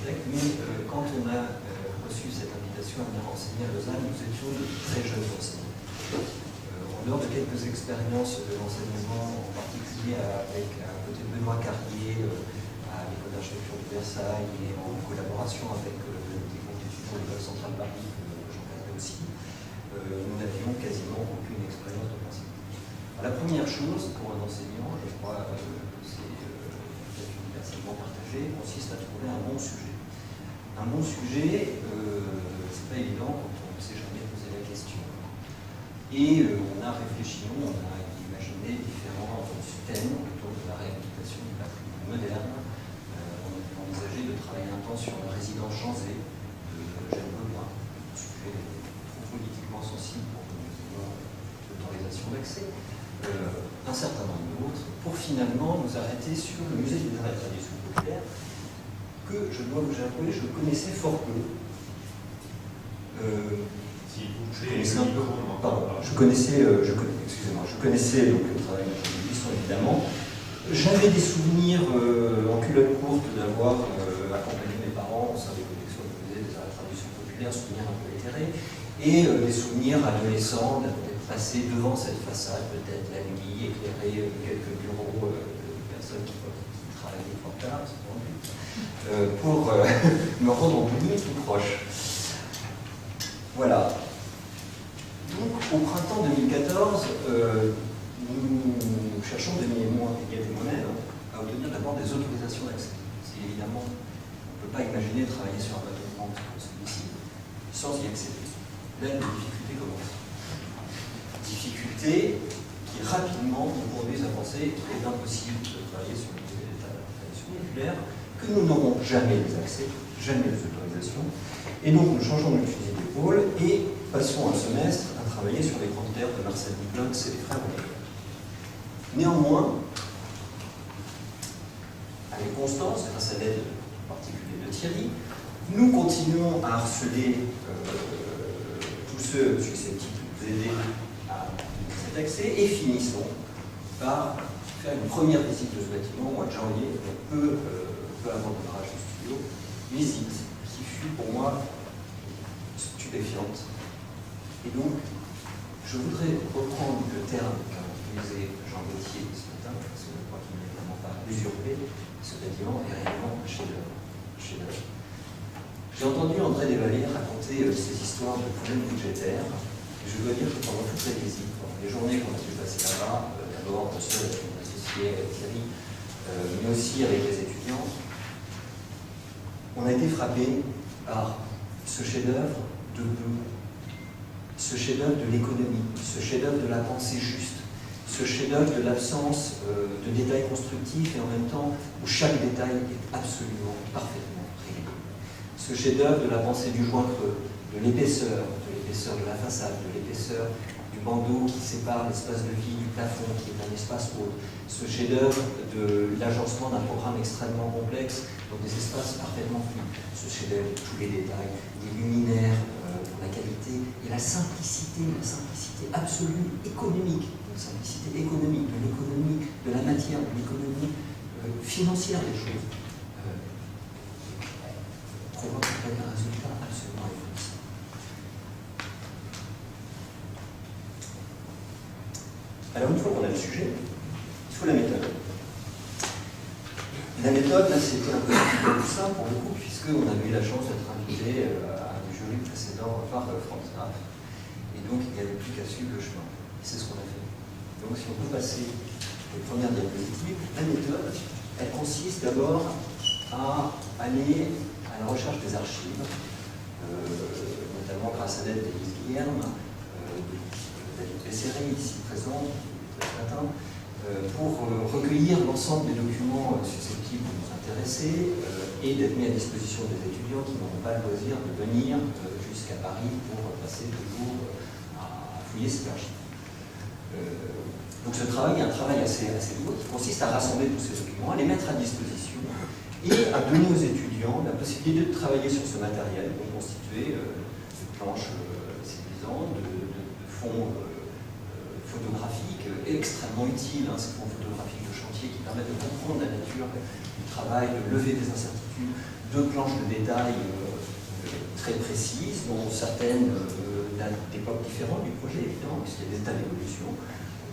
architecte, mais quand on a reçu cette invitation à venir enseigner à Lausanne, nous étions de très jeunes enseignants. En dehors de quelques expériences de l'enseignement, en particulier avec à côté de Benoît Carrier à l'école d'architecture de Versailles et en collaboration avec des groupes d'étudiants de l'école centrale Paris que j'encadrais aussi, nous n'avions quasiment aucune expérience de l'enseignement. La première chose pour un enseignant, je crois que c'est peut-être universellement partagé, consiste à trouver un bon sujet. Un bon sujet, c'est pas évident quand on ne sait jamais poser la question. Et on a réfléchi, on a imaginé différents thèmes autour de la réhabilitation du patrimoine moderne. On a envisagé de travailler un temps sur la résidence Janzé de Eugène Vaublanc, un sujet trop politiquement sensible pour que nous ayons l'autorisation d'accès. Un certain nombre d'autres, pour finalement nous arrêter sur le musée des arts et traditions populaires, que je dois vous avouer, je connaissais fort peu. Je connaissais donc le travail de Jean Buisson, évidemment. J'avais des souvenirs en culotte courte d'avoir accompagné mes parents au sein des collections du musée des arts et traditions populaires, souvenirs un peu éthérés, et des souvenirs adolescents d'être passé devant cette façade, peut-être la nuit, éclairé quelques bureaux de personnes qui travaillaient fort tard, pour me rendre en Boulogne tout proche. Voilà. Donc, au printemps 2014, nous cherchons, Denis et moi-même, à obtenir d'abord des autorisations d'accès. Parce qu'évidemment, on ne peut pas imaginer travailler sur un bateau de vente comme celui-ci sans y accéder. Là, les difficultés commencent. Difficultés qui rapidement nous conduisent à penser qu'il est impossible de travailler sur le musée d'état de la tradition populaire, que nous n'aurons jamais les accès, jamais les autorisations. Et donc, nous changeons notre fusil d'épaule et passons un semestre à travailler sur les grandes terres de Marcel Niblotz et les frères Roger. Néanmoins, avec constance, grâce à l'aide en particulier de Thierry, nous continuons à harceler tous ceux susceptibles de nous aider à cet accès et finissons par faire une première visite de ce bâtiment au mois de janvier, peu avant le démarrage du studio, visite qui fut pour moi stupéfiante. Et donc, je voudrais reprendre le terme qu'a utilisé Jean Gauthier ce matin, parce que je crois qu'il n'est vraiment pas usurpé. Ce bâtiment est réellement un chef-d'œuvre. J'ai entendu André Desvaliers raconter ces histoires de problèmes budgétaires. Et je dois dire que pendant toute la visite, les journées qu'on a pu passer là-bas, d'abord seul avec mon associé, avec Thierry, mais aussi avec les étudiants, on a été frappé par ce chef-d'œuvre de peu, ce chef-d'œuvre de l'économie, ce chef-d'œuvre de la pensée juste, ce chef-d'œuvre de l'absence de détails constructifs et en même temps où chaque détail est absolument parfaitement réglé. Ce chef-d'œuvre de la pensée du joint creux, de l'épaisseur de la façade, de l'épaisseur du bandeau qui sépare l'espace de vie du plafond qui est un espace haut, ce chef-d'œuvre de l'agencement d'un programme extrêmement complexe dans des espaces parfaitement fluides, ce chef-d'œuvre de tous les détails, des luminaires, pour la qualité et la simplicité absolue économique, une simplicité économique, de l'économie, de la matière, de l'économie financière des choses, provoque un résultat absolument éblouissant. Alors, une fois qu'on a le sujet, il faut la méthode. La méthode, là, c'était un peu plus simple pour le coup, puisqu'on avait eu la chance d'être invité à un jury précédent par Franz Graf. Et donc, il n'y avait plus qu'à suivre le chemin. Et c'est ce qu'on a fait. Donc, si on peut passer aux premières diapositives, la méthode, elle consiste d'abord à aller à la recherche des archives, notamment grâce à l'aide d'Élise Guilherme, David Besseré, ici présent, ce matin, pour recueillir l'ensemble des documents susceptibles de nous intéresser et d'être mis à disposition des étudiants qui n'auront pas le loisir de venir jusqu'à Paris pour passer 2 jours à fouiller ces archives. Donc ce travail est un travail assez lourd qui consiste à rassembler tous ces documents, à les mettre à disposition et à donner aux étudiants la possibilité de travailler sur ce matériel constitué de planches séduisantes, de fonds photographiques extrêmement utiles, ces fonds photographiques de chantier qui permettent de comprendre la nature du travail, de lever des incertitudes, 2 planches de détail très précises, dont certaines datent d'époques différentes du projet, évidemment, puisqu'il y a des états d'évolution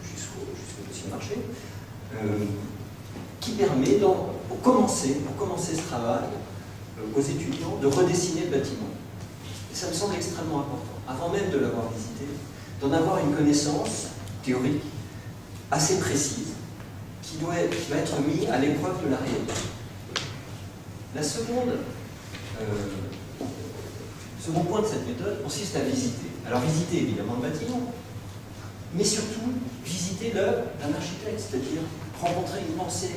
jusqu'au dossier marché, qui permet, pour commencer ce travail, aux étudiants de redessiner le bâtiment. Et ça me semble extrêmement important, avant même de l'avoir visité, d'en avoir une connaissance théorique assez précise, qui va être mise à l'épreuve de la réalité. La second point de cette méthode consiste à visiter. Alors visiter évidemment le bâtiment, mais surtout visiter l'œuvre d'un architecte, c'est-à-dire rencontrer une pensée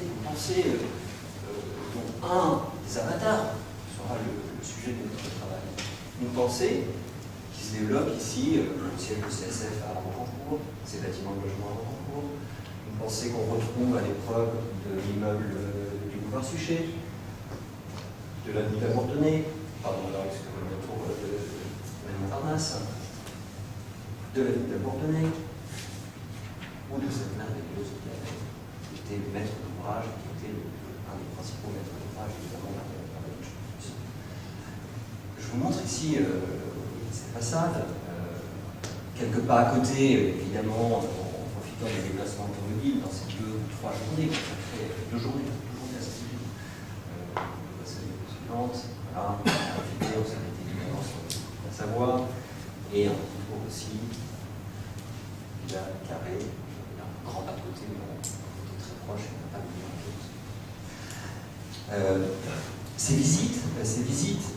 dont un des avatars sera le sujet de notre travail. Une pensée qui se développe ici, le siège de CSF à Rochefort, ces bâtiments de logement à Rochefort, une pensée qu'on retrouve à l'épreuve de l'immeuble du boulevard Suchet, de la Villa Bourdonnais, pardon, alors excusez-moi le retour de Montparnasse, de la Villa Bourdonnais, ou de cette merveilleuse qui était le maître d'ouvrage, qui était un des principaux maîtres d'ouvrage, évidemment, de la chose. Je vous montre ici cette façade, quelque part à côté, évidemment, en profitant des déplacements automobiles dans ces 2 ou 3 journées, ça fait 2 journées à cette ville. Voilà, on a profité, on s'est arrêté évidemment sur la Savoie, et on trouve aussi la Carré, il y a un grand à côté, mais on était très proche, et on n'a pas oublié un peu. Ces visites,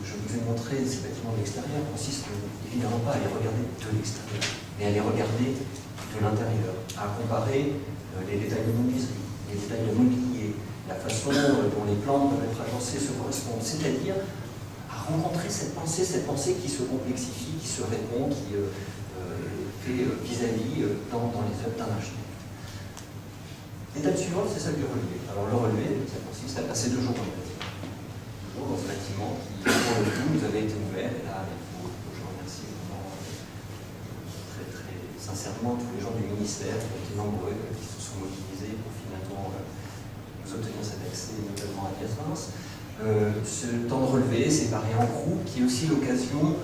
je vous ai montré ces bâtiments de l'extérieur, consistent évidemment pas à les regarder de l'extérieur, mais à les regarder de l'intérieur, à comparer les détails de menuiserie, les détails de mobilier, la façon dont les plans peuvent être agencés se correspondent, c'est-à-dire à rencontrer cette pensée qui se complexifie, qui se répond, qui fait vis-à-vis dans les œuvres d'un architecte. L'étape suivante, c'est celle du relevé. Alors le relevé, ça consiste à passer 2 jours dans le bâtiment. 2 jours dans ce bâtiment qui, pour le coup, nous avait été ouvert. Et là, je remercie vraiment très, très sincèrement tous les gens du ministère qui ont été nombreux, qui se sont mobilisés pour finalement nous obtenir cet accès, notamment à Lias Vince. Ce temps de relevé, séparé en groupe, qui est aussi l'occasion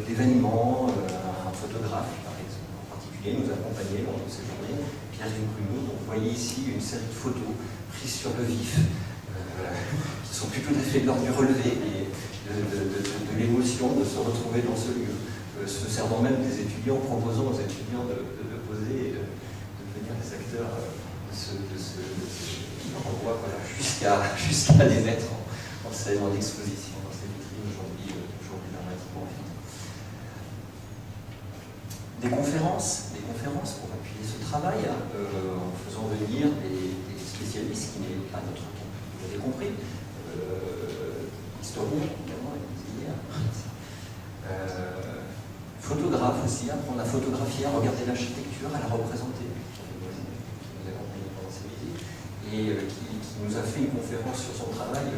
d'événements. Un photographe, par exemple, en particulier, nous accompagnait lors de ces journées, Pierre-Yves Bruno. Donc, vous voyez ici une série de photos prises sur le vif, qui sont plus tout à fait de l'ordre du relevé et de l'émotion de se retrouver dans ce lieu, se servant même des étudiants, proposant aux étudiants de poser et de devenir les acteurs de ce renvoi, voilà, jusqu'à les mettre en scène, en exposition dans ces vitrines aujourd'hui dramatiquement. Des conférences pour appuyer ce travail, en faisant venir des spécialistes qui n'est pas notre temps. Vous avez compris, historiens, évidemment, photographes aussi, apprendre à photographier, à regarder l'architecture, à la représenter, qui nous accompagne pendant ces visites, et qui nous a fait une conférence sur son travail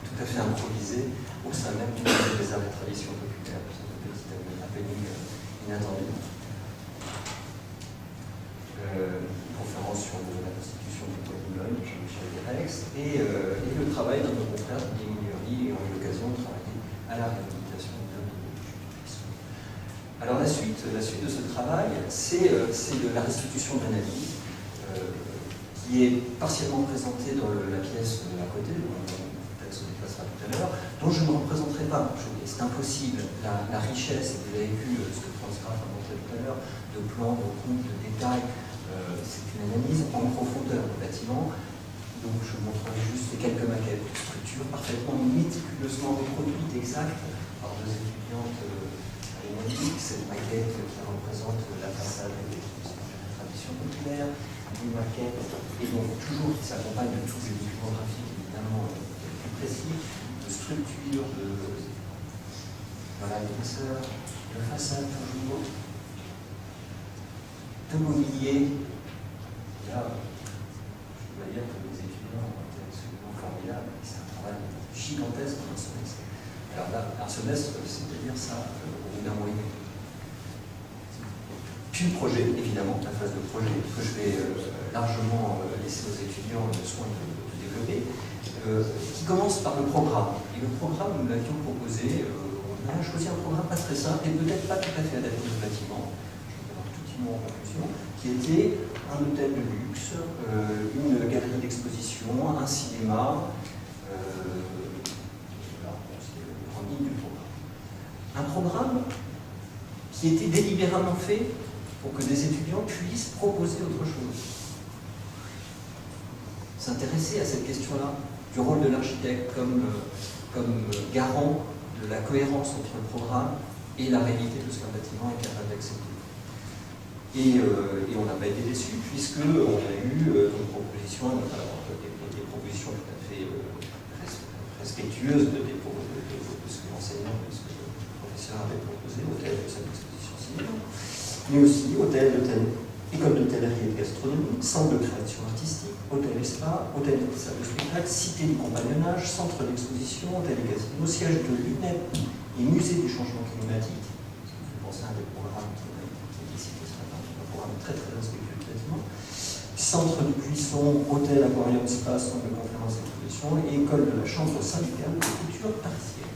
tout à fait improvisée au sein même du Musée des Arts et Traditions Populaires, c'est un petit happening inattendu. Une conférence sur la constitution du Bois de Boulogne, Jean-Michel Derex, et le travail d'un de nos confrères qui ont eu l'occasion de travailler à la réhabilitation de l'œuvre de Jules. Alors la suite de ce travail, c'est de la restitution d'analyse qui est partiellement présentée dans la pièce à côté, dont peut-être se déplacera tout à l'heure, dont je ne représenterai pas. C'est impossible. La richesse, vous avez vu ce que Franz Graf a montré tout à l'heure, de plans, de coupes, de détails, c'est une analyse en profondeur du bâtiment. Donc je montrerai juste quelques maquettes de structure parfaitement méticuleusement reproduites exactes par 2 étudiantes aéronautiques. Cette maquette qui représente la façade de la tradition populaire, une maquette, et donc toujours qui s'accompagne de tous les documents graphiques évidemment plus précis, de structure, voilà, d'épaisseur, de façade toujours, de mobilier. Là, je dois dire que les étudiants ont été absolument formidables, c'est un travail gigantesque en un semestre. Alors là, un semestre, c'est-à-dire ça au bout d'un mois et demi. Puis le projet, évidemment, la phase de projet, que je vais largement laisser aux étudiants le soin de développer. qui commence par le programme. Et le programme, nous l'avions proposé, on a choisi un programme pas très simple et peut-être pas tout à fait adapté au bâtiment, je vais un tout petit mot en conclusion, qui était un hôtel de luxe, une galerie d'exposition, un cinéma, c'est le grand ligne du programme. Un programme qui était délibérément fait pour que des étudiants puissent proposer autre chose. S'intéresser à cette question-là, du rôle de l'architecte comme garant de la cohérence entre le programme et la réalité de ce qu'un bâtiment est capable d'accepter. Et on n'a pas été déçus, puisqu'on a eu des propositions, alors, des propositions tout à fait respectueuses de ce que l'enseignant, de ce que le professeur avait proposé, hôtel de cette exposition cinéma, mais aussi école d'hôtellerie et de gastronomie, centre de création artistique, hôtel et spa, hôtel et salle de spectacle, cité du compagnonnage, centre d'exposition, hôtel et casino, siège de l'UNEP et musée du changement climatique. Ça me fait penser à un des programmes qui a été cité ce matin, un programme très très respectueux du bâtiment. Centre de cuisson, hôtel, aquarium, spa, centre de conférence et d'exposition, et école de la chambre syndicale de couture partielle.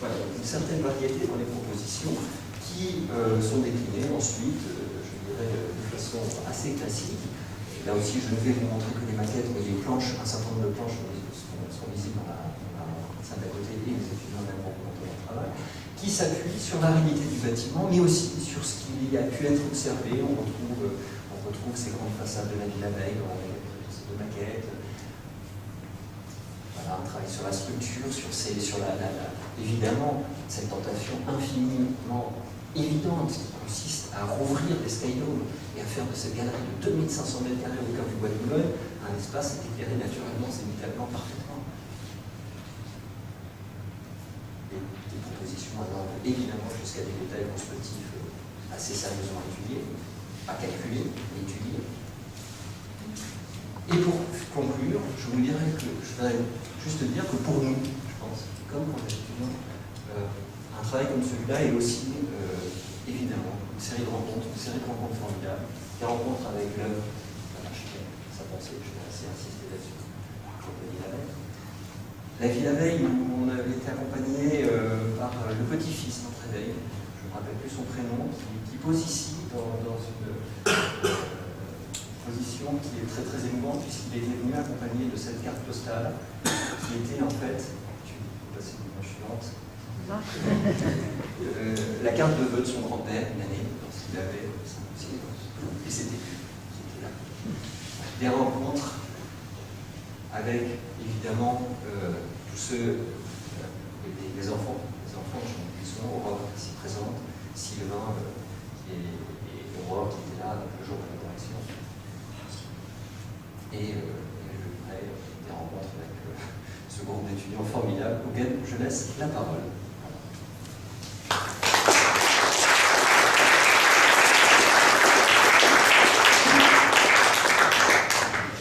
Voilà, une certaine variété dans les propositions qui sont déclinées ensuite, de façon assez classique. Là aussi, je ne vais vous montrer que les maquettes, mais les planches, un certain nombre de planches sont visibles dans la salle d'à côté et les étudiants même pour monter leur travail, qui s'appuient sur la réalité du bâtiment, mais aussi sur ce qui a pu être observé. On retrouve ces grandes façades de la ville Abeille dans ces deux maquettes. Voilà, un travail sur la structure, évidemment, cette tentation infiniment évidente qui consiste à rouvrir les skydomes et à faire de cette galerie de 2500 m² au cœur du bois de Boulogne un espace éclairé naturellement, zénitalement, parfaitement. Des propositions allant évidemment jusqu'à des détails constructifs assez sérieusement étudiés, pas calculés, mais étudiés. Et pour conclure, je voudrais juste dire que pour nous, je pense, comme pour les étudiants, un travail comme celui-là est aussi évidemment une série de rencontres formidables, des rencontres avec l'œuvre d'un architecte, sa pensée, je vais assez insister là-dessus, la Ville Abeille, où on avait été accompagné par le petit-fils d'André Veil, je ne me rappelle plus son prénom, qui pose ici dans une position qui est très très émouvante, puisqu'il était venu accompagné de cette carte postale, qui était en fait, je vais passer une image suivante, la carte de vœux de son grand-père, une année, lorsqu'il avait 5 ou 6 ans. Et c'était lui qui était là. Des rencontres avec, évidemment, tous ceux, les enfants qui sont Aurore ici présente, Sylvain et Aurore qui était là le jour de la direction. Et des rencontres avec ce groupe d'étudiants formidables auxquels je laisse la parole.